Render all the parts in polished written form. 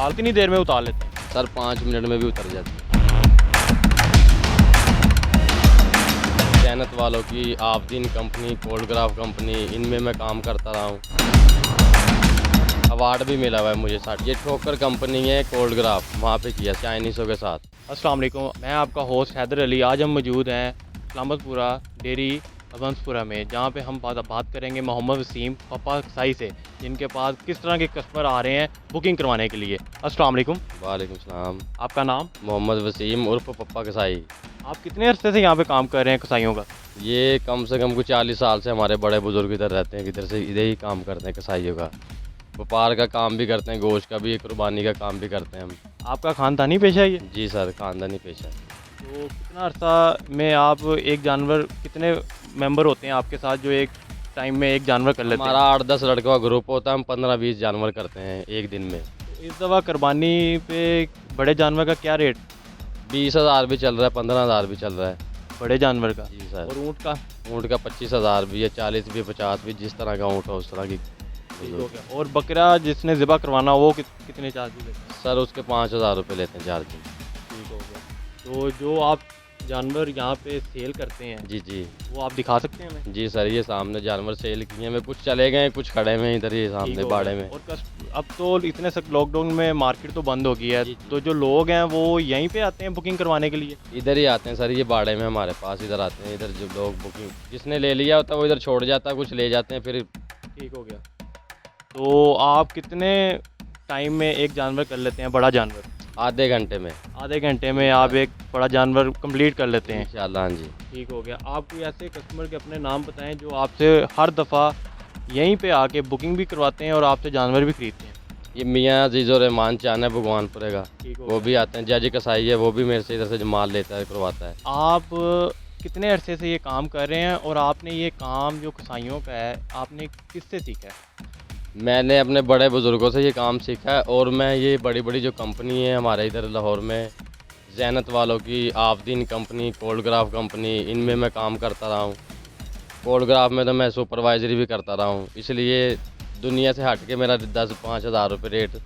खाल कितनी देर में उतार लेते हैं? सर 5 मिनट में भी उतर जाती है। जैनत वालों की आफदीन कंपनी, कोल्डग्राफ कंपनी, इनमें मैं काम करता रहा हूँ। अवार्ड भी मिला हुआ है मुझे। साथ ये ठोकर कंपनी है कोल्डग्राफ, वहाँ पे किया चाइनीज़ों के साथ। अस्सलाम वालेकुम, मैं आपका होस्ट हैदर अली। आज हम मौजूद हैं सलामतपुरा डेयरी हसनपुरा में, जहाँ पे हम बात करेंगे मोहम्मद वसीम पप्पा कसाई से, जिनके पास किस तरह के कस्टमर आ रहे हैं बुकिंग करवाने के लिए। अस्सलाम वालेकुम। वालेकुम सलाम। आपका नाम? मोहम्मद वसीम उर्फ पप्पा कसाई। आप कितने अरसे से यहाँ पे काम कर रहे हैं कसाईयों का? ये कम से कम कुछ 40 साल से हमारे बड़े बुजुर्ग इधर रहते हैं, इधर से इधर ही काम करते हैं कसाईयों का। व्यापार का काम भी करते हैं, गोश्त का भी, कुर्बानी का काम भी करते हैं हम। आपका खानदानी पेशा है ये? जी सर, खानदानी पेशा है। तो कितना अर्सा में आप एक जानवर, कितने मेंबर होते हैं आपके साथ जो एक टाइम में एक जानवर कर लेते हैं? हमारा 8-10 लड़कों का ग्रुप होता है, हम 15-20 जानवर करते हैं एक दिन में। तो इस दफ़ा कुर्बानी पे बड़े जानवर का क्या रेट? 20,000 भी चल रहा है, 15,000 भी चल रहा है बड़े जानवर का। जी सर। और ऊँट का? ऊँट का 25,000 भी है, 40 भी, 50 भी, जिस तरह का ऊँट हो उस तरह की। ठीक हो गया। और बकरा जिसने ज़िबा करवाना वो कितने चार्ज लेते हैं? सर उसके 5,000 रुपये लेते हैं चार्ज। ठीक हो गया। तो जो आप जानवर यहाँ पे सेल करते हैं जी जी वो आप दिखा सकते हैं हमें? जी सर, ये सामने जानवर सेल किए हैं, कुछ चले गए, कुछ खड़े हुए हैं इधर ही ठीक सामने हो बाड़े गया। में। और अब तो इतने सब लॉकडाउन में मार्केट तो बंद हो गई है, जी, जी। तो जो लोग हैं वो यहीं पे आते हैं बुकिंग करवाने के लिए? इधर ही आते हैं सर, ये बाड़े में हमारे पास इधर आते हैं। इधर जो लोग बुकिंग जिसने ले लिया होता है वो इधर छोड़ जाता है, कुछ ले जाते हैं फिर। ठीक हो गया। तो आप कितने टाइम में एक जानवर कर लेते हैं, बड़ा जानवर? आधे घंटे में। आधे घंटे में आप एक बड़ा जानवर कंप्लीट कर लेते हैं? इंशाल्लाह। हाँ जी। ठीक हो गया। आप कोई ऐसे कस्टमर के अपने नाम बताएं जो आपसे हर दफ़ा यहीं पे आके बुकिंग भी करवाते हैं और आपसे जानवर भी खरीदते हैं? ये मियाँ अजीज़ुर रहमान चान है भगवानपुरे का, ठीक हो वो भी आते हैं। जज कसाई है, वो भी मेरे से इधर से जो माल लेता है करवाता है। आप कितने अरसे से ये काम कर रहे हैं और आपने ये काम जो कसाईयों का है आपने किससे सीखा है? मैंने अपने बड़े बुज़ुर्गों से ये काम सीखा है, और मैं ये बड़ी बड़ी जो कंपनी है हमारे इधर लाहौर में, जैनत वालों की आफदीन कंपनी, कोल्डग्राफ कंपनी, इनमें मैं काम करता रहा हूँ। कोल्डग्राफ में तो मैं सुपरवाइजरी भी करता रहा हूँ, इसलिए दुनिया से हट के मेरा 10-5 हज़ार रुपये रेट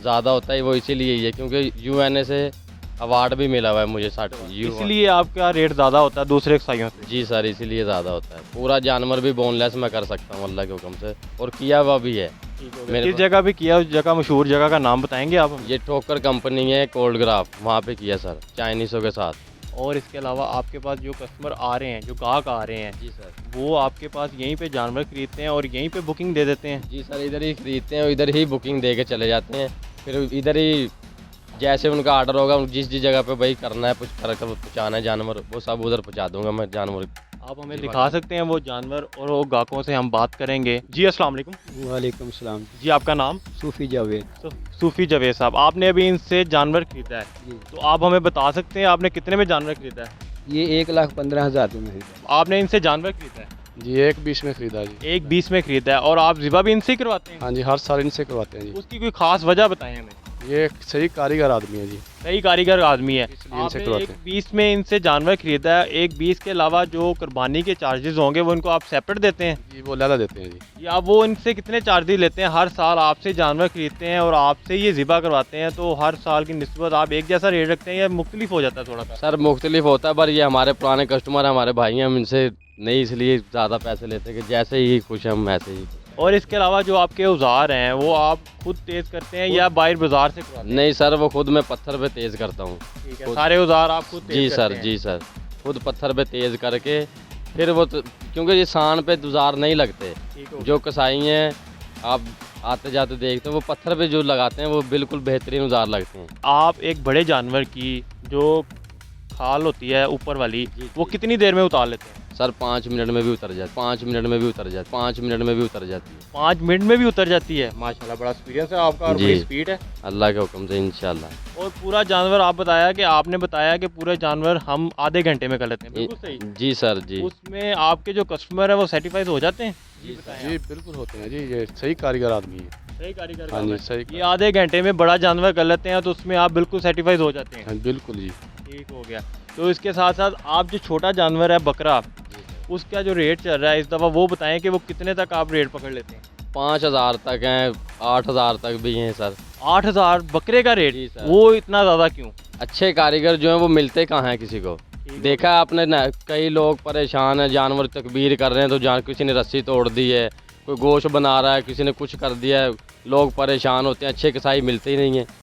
ज़्यादा होता है। वो इसीलिए ही है क्योंकि यूएनए से अवार्ड भी मिला हुआ है मुझे। इसलिए आपका रेट ज़्यादा होता है दूसरे कसाईयों से? जी सर, इसीलिए ज़्यादा होता है। पूरा जानवर भी बोनलेस मैं कर सकता हूँ अल्लाह के हुक्म से, और किया हुआ भी है। किस जगह पे किया? उस जगह, मशहूर जगह का नाम बताएंगे आप? ये ठोकर कंपनी है कोल्डग्राफ, वहाँ पे किया सर, चाइनीज़ों के साथ। और इसके अलावा आपके पास जो कस्टमर आ रहे हैं, जो गाहक आ रहे हैं, जी सर। वो आपके पास यहीं पे जानवर खरीदते हैं और यहीं पे बुकिंग दे देते हैं? जी सर, इधर ही खरीदते हैं और इधर ही बुकिंग दे के चले जाते हैं। फिर इधर ही जैसे उनका आर्डर होगा, जिस जिस जगह पे भाई करना है, कुछ कर पहुँचाना है जानवर, वो सब उधर पहुँचा दूंगा मैं जानवर। आप हमें जी, दिखा सकते हैं वो जानवर, और वो गाहकों से हम बात करेंगे। जी अस्सलाम वालेकुम। वालेकुम सलाम। जी आपका नाम? सूफ़ी जावेद। सूफ़ी जावेद साहब, आपने अभी इनसे जानवर खरीदा है, जी, तो आप हमें बता सकते हैं आपने कितने में जानवर खरीदा है? ये 1,15,000 रुपये में खरीदा। आपने इनसे जानवर खरीदा है? जी 1,20 में ख़रीदा जी। 1,20 में खरीदा है। और आप ज़िबा भी इनसे ही करवाते हैं? हाँ जी, हर साल इनसे करवाते हैं जी। उसकी कोई ख़ास वजह बताएं हमें। ये एक सही कारीगर आदमी है जी, सही कारीगर आदमी है। इसलिए इनसे आपने करवाते 1,20 में इनसे जानवर खरीदा है। 1,20 के अलावा जो कुर्बानी के चार्जेस होंगे वो इनको आप सेपरेट देते हैं? जी वो लहदा देते हैं जी। या वो इनसे कितने चार्जेस लेते हैं? हर साल आपसे जानवर खरीदते हैं और आपसे ये ज़िबा करवाते हैं, तो हर साल की निस्बत आप एक जैसा रेट रखते हैं या मुख्तलिफ हो जाता है थोड़ा सा? सर मुख्तलिफ होता है, पर ये हमारे पुराने कस्टमर हैं, हमारे भाई हैं, हम इनसे नहीं इसलिए ज़्यादा पैसे लेते हैं कि जैसे ही खुश हैं हम ऐसे ही। और इसके अलावा जो आपके औजार हैं वो आप खुद तेज़ करते हैं या बाहर बाजार से करवाते हैं? नहीं सर, वो खुद मैं पत्थर पे तेज़ करता हूँ। ठीक है, सारे औजार आप खुद तेज़ जी करते सर, हैं? जी सर, खुद पत्थर पे तेज़ करके फिर वो क्योंकि ये सान पे औजार नहीं लगते। ठीक हो जो कसाई हैं आप आते जाते देखते हैं, वो पत्थर पे जो लगाते हैं वो बिल्कुल बेहतरीन औजार लगते हैं। आप एक बड़े जानवर की जो खाल होती है ऊपर वाली, जी, वो जी। कितनी देर में उतार लेते हैं? सर 5 मिनट में भी उतर जाती, 5 मिनट में भी उतर जाती, 5 मिनट में भी उतर जाती है। 5 मिनट में भी उतर जाती है? माशाल्लाह, बड़ा एक्सपीरियंस है आपका और जी। बड़ी स्पीड है। अल्लाह के हुक्म से इंशाल्लाह। और पूरा जानवर आप बताया कि आपने बताया कि पूरे जानवर हम आधे घंटे में कर लेते हैं, बिल्कुल सही। जी सर, जी उसमें आपके जो कस्टमर है वो सेटिस्फाइड हो जाते हैं? जी बताएं जी बिल्कुल होते हैं जी, ये सही कारीगर आदमी है। सही कारीगर हाँ काम जी, है। सही ये आधे घंटे में बड़ा जानवर कर लेते हैं, तो उसमें आप बिल्कुल सेटिस्फाइड हो जाते हैं? हाँ बिल्कुल जी। ठीक हो गया। तो इसके साथ साथ आप जो छोटा जानवर है बकरा, उसका जो रेट चल रहा है इस दफ़ा वो बताएं कि वो कितने तक आप रेट पकड़ लेते हैं? 5,000 तक हैं, 8,000 तक भी हैं सर। 8,000 बकरे का रेट, जी सर। वो इतना ज़्यादा क्यों? अच्छे कारीगर जो हैं वो मिलते कहाँ हैं किसी को। देखा है आपने ना, कई लोग परेशान हैं, जानवर तकबीर कर रहे हैं तो किसी ने रस्सी तोड़ दी है, कोई गोश्त बना रहा है, किसी ने कुछ कर दिया है, लोग परेशान होते हैं, अच्छे कसाई मिलते ही नहीं हैं।